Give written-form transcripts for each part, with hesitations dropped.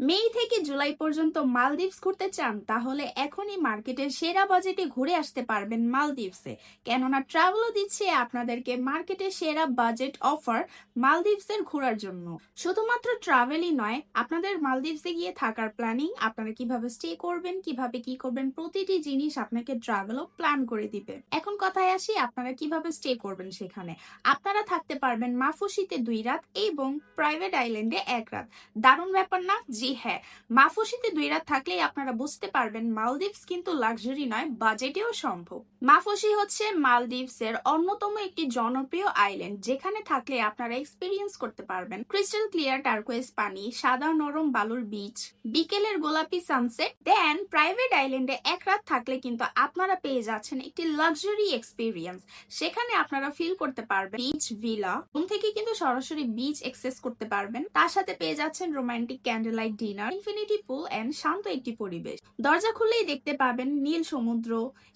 মে থেকে জুলাই পর্যন্ত মালদ্বীপস ঘুরতে চান, তাহলে এখনই মার্কেটের সেরা বাজেটে ঘুরে আসতে পারবেন মালদ্বীপসে। কেননা ট্রাভেলও দিচ্ছে আপনাদেরকে মার্কেটের সেরা বাজেট অফার মালদ্বীপসের ঘোরার জন্য। শুধুমাত্র ট্রাভেলই নয়, আপনাদের মালদ্বীপসে গিয়ে থাকার প্ল্যানিং, আপনারা কিভাবে স্টে করবেন, কিভাবে কি করবেন, প্রতিটি জিনিস আপনাকে ট্রাভেলও প্ল্যান করে দিবে। এখন কথায় আসি, আপনারা কিভাবে স্টে করবেন সেখানে। আপনারা থাকতে পারবেন মাফুসিতে 2 রাত এবং প্রাইভেট আইল্যান্ডে 1 রাত। দারুণ ব্যাপার না? জি হ্যাঁ, মাফুসিতে 2 রাত থাকলেই আপনারা বুঝতে পারবেন মালদ্বীপস কিন্তু লাক্সারি নয়, বাজেটেও সম্ভব। মাফুসি হচ্ছে মালদ্বীপসের অন্যতম একটি জনপ্রিয় আইল্যান্ড, যেখানে থাকলে আপনারা এক্সপিরিয়েন্স করতে পারবেন ক্রিস্টাল ক্লিয়ার টার্কোয়েজ পানি, সাদা নরম বালুর বিচ, বিকেলের গোলাপি সানসেট। দেন প্রাইভেট আইল্যান্ডে 1 রাত থাকলে কিন্তু আপনারা পেয়ে যাচ্ছেন একটি লাক্সারি এক্সপিরিয়েন্স। সেখানে আপনারা ফিল করতে পারবেন বিচ ভিলা, রুম থেকে কিন্তু সরাসরি বিচ অ্যাক্সেস করতে পারবেন। তার সাথে পেয়ে যাচ্ছেন romantic candle light dinner, infinity pool and শান্ত একটি পরিবেশ। দরজা খুললেই দেখতে পাবেন নীল সমুদ্র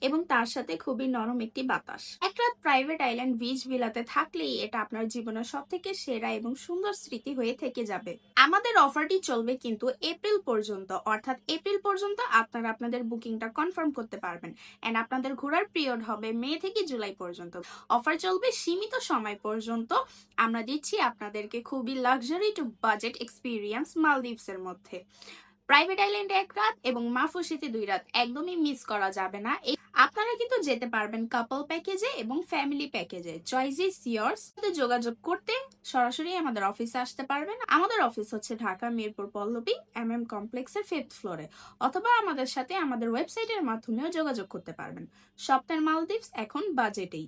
এবং তার সাথে খুবই নরম একটি বাতাস। এক রাত প্রাইভেট আইল্যান্ড বিচ ভিলাতে থাকলেই এটা আপনার জীবনের সব থেকে সেরা এবং সুন্দর স্মৃতি হয়ে থেকে যাবে। আমাদের অফারটি চলবে কিন্তু এপ্রিল পর্যন্ত, অর্থাৎ এপ্রিল পর্যন্ত আপনারা আপনাদের বুকিংটা কনফার্ম করতে পারবেন। এন্ড আপনাদের ঘোরার পিরিয়ড হবে মে থেকে জুলাই পর্যন্ত। অফার চলবে সীমিত সময় পর্যন্ত। আমরা দিচ্ছি আপনাদেরকে খুবই luxury to budget experience Maldives এর মধ্যে। প্রাইভেট আইল্যান্ডে 1 রাত এবং মাফুসিতে 2 রাত একদমই মিস করা যাবে না। আপনারা কিন্তু যেতে পারবেন কাপল প্যাকেজে এবং ফ্যামিলি প্যাকেজে। Choice is years. যোগাযোগ করতে সরাসরি আমাদের অফিসে আসতে পারবেন। আমাদের অফিস হচ্ছে ঢাকা মিরপুর পল্লবী কমপ্লেক্সের 5th ফ্লোরে, অথবা আমাদের সাথে আমাদের ওয়েবসাইটের মাধ্যমেও যোগাযোগ করতে পারবেন। স্বপ্নের মালদ্বীপস এখন বাজেটেই।